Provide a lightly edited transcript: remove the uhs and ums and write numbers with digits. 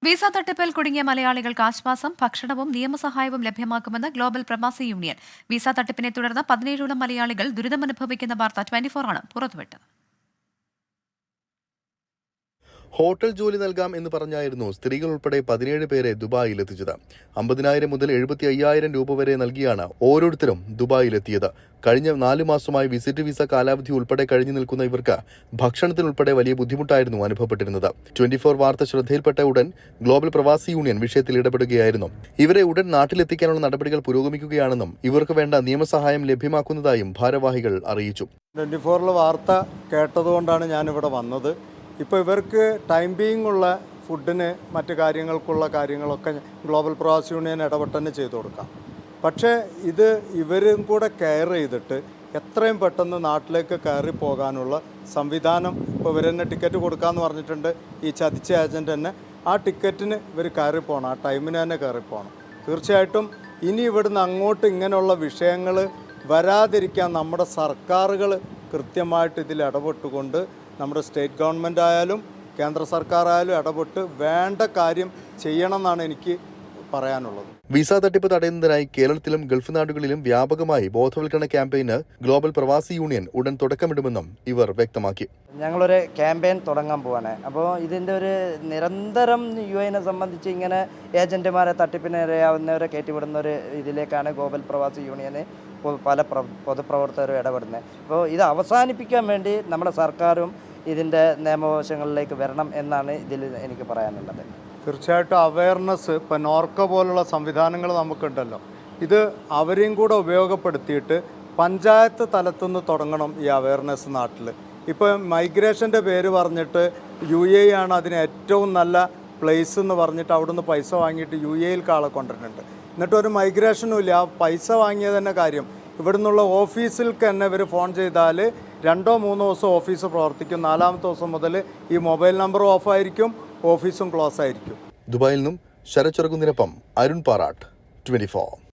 Visa തട്ടിപ്പിൽ കുടുങ്ങിയ മലയാളികൾക്ക് ആശ്വാസം, ഭക്ഷണവും നിയമസഹായവും ലഭ്യമാക്കുമെന്ന് ഗ്ലോബൽ പ്രവാസി യൂണിയൻ. വിസ തട്ടിപ്പിനെ തുടർന്ന് 17ഓളം മലയാളികൾ ദുരിതമനുഭവിക്കുന്ന വാർത്ത 24 ആണ് പുറത്തുവിട്ടത്. ഹോട്ടൽ ജോലി നൽകാം എന്ന് പറഞ്ഞായിരുന്നു സ്ത്രീകൾ ഉൾപ്പെടെ 17 പേരെ ദുബായിലെത്തിച്ചത്. 50,000 മുതൽ 75,000 രൂപ വരെ നൽകിയാണ് ഓരോരുത്തരും ദുബായിലെത്തിയത്. കഴിഞ്ഞ 4 മാസമായി വിസിറ്റ് വിസ കാലാവധി ഉൾപ്പെടെ കഴിഞ്ഞു നിൽക്കുന്ന ഇവർക്ക് ഭക്ഷണത്തിനുൾപ്പെടെ വലിയ ബുദ്ധിമുട്ടായിരുന്നു അനുഭവപ്പെട്ടിരുന്നത്. 24 വാർത്ത ശ്രദ്ധയിൽപ്പെട്ട ഉടൻ ഗ്ലോബൽ പ്രവാസി യൂണിയൻ വിഷയത്തിൽ ഇടപെടുകയായിരുന്നു. ഇവരെ ഉടൻ നാട്ടിലെത്തിക്കാനുള്ള നടപടികൾ പുരോഗമിക്കുകയാണെന്നും ഇവർക്ക് വേണ്ട നിയമസഹായം ലഭ്യമാക്കുന്നതായും ഭാരവാഹികൾ അറിയിച്ചു. 24 വാർത്ത കേട്ടതുകൊണ്ടാണ് ഞാനിവിടെ വന്നത്. ഇപ്പോൾ ഇവർക്ക് ടൈം ബീയിങ് ഉള്ള ഫുഡിന് മറ്റു കാര്യങ്ങൾക്കുള്ള കാര്യങ്ങളൊക്കെ ഗ്ലോബൽ പ്രവാസി യൂണിയൻ ഇടപെട്ട് തന്നെ ചെയ്തു കൊടുക്കാം. പക്ഷേ ഇത് ഇവരും കൂടെ കെയർ ചെയ്തിട്ട് എത്രയും പെട്ടെന്ന് നാട്ടിലേക്ക് കയറി പോകാനുള്ള സംവിധാനം ഇപ്പോൾ ഇവർ തന്നെ ടിക്കറ്റ് കൊടുക്കാമെന്ന് പറഞ്ഞിട്ടുണ്ട്. ഈ ചതിച്ച ഏജൻറ്റ് തന്നെ ആ ടിക്കറ്റിന് ഇവർ കയറി പോകണം, ആ ടൈമിന് തന്നെ കയറി പോകണം. തീർച്ചയായിട്ടും ഇനി ഇവിടുന്ന് അങ്ങോട്ട് ഇങ്ങനെയുള്ള വിഷയങ്ങൾ വരാതിരിക്കാൻ നമ്മുടെ സർക്കാരുകൾ കൃത്യമായിട്ട് ഇതിൽ ഇടപെട്ടുകൊണ്ട് നമ്മുടെ സ്റ്റേറ്റ് ഗവൺമെൻറ് ആയാലും കേന്ദ്ര സർക്കാരായാലും ഇടപെട്ട് വേണ്ട കാര്യം ചെയ്യണമെന്നാണ് എനിക്ക് പറയാനുള്ളത്. വിസ തട്ടിപ്പ് തടയുന്നതിനായി കേരളത്തിലും ഗൾഫ് നാടുകളിലും വ്യാപകമായി ബോധവൽക്കരണ ക്യാമ്പയിന് ഗ്ലോബൽ പ്രവാസി യൂണിയൻ ഉടൻ തുടക്കമിടുമെന്നും ഇവർ വ്യക്തമാക്കി. ഞങ്ങളൊരു ക്യാമ്പയിൻ തുടങ്ങാൻ പോവാണ്. അപ്പോൾ ഇതിൻ്റെ ഒരു നിരന്തരം യുഎനെ സംബന്ധിച്ച് ഇങ്ങനെ ഏജന്റുമാരെ തട്ടിപ്പിനിരയാവുന്നവരെ കയറ്റിവിടുന്ന ഒരു ഇതിലേക്കാണ് ഗ്ലോബൽ പ്രവാസി യൂണിയന് പല പൊതുപ്രവർത്തകരും ഇടപെടുന്നത്. അപ്പോൾ ഇത് അവസാനിപ്പിക്കാൻ വേണ്ടി നമ്മുടെ സർക്കാരും ഇതിൻ്റെ നിയമവശങ്ങളിലേക്ക് വരണം എന്നാണ് ഇതിൽ എനിക്ക് പറയാനുള്ളത്. തീർച്ചയായിട്ടും അവയർനെസ് ഇപ്പോൾ നോർക്ക പോലുള്ള സംവിധാനങ്ങൾ നമുക്കുണ്ടല്ലോ, ഇത് അവരെയും കൂടെ ഉപയോഗപ്പെടുത്തിയിട്ട് പഞ്ചായത്ത് തലത്തുനിന്ന് തുടങ്ങണം ഈ അവയർനെസ് നാട്ടിൽ. ഇപ്പോൾ മൈഗ്രേഷൻ്റെ പേര് പറഞ്ഞിട്ട് UAE ആണ് അതിന് ഏറ്റവും നല്ല പ്ലേസ് എന്ന് പറഞ്ഞിട്ട് അവിടുന്ന് പൈസ വാങ്ങിയിട്ട് UAEയിൽ ആളെ കൊണ്ടുവരുന്നുണ്ട്. എന്നിട്ടൊരു മൈഗ്രേഷനും ഇല്ല. ആ പൈസ വാങ്ങിയത് തന്നെ കാര്യം ഇവിടെ നിന്നുള്ള ഓഫീസിൽക്ക് തന്നെ ഇവർ ഫോൺ ചെയ്താൽ 2-3 ദിവസം ഓഫീസ് പ്രവർത്തിക്കും. 4ാമത്തെ ദിവസം മുതൽ ഈ മൊബൈൽ നമ്പർ ഓഫായിരിക്കും, ഓഫീസും ക്ലോസ് ആയിരിക്കും. ദുബായിൽ നിന്നും ശരത് ചെറുകുന്നിനൊപ്പം അരുൺ പാറാട്ട്, 24.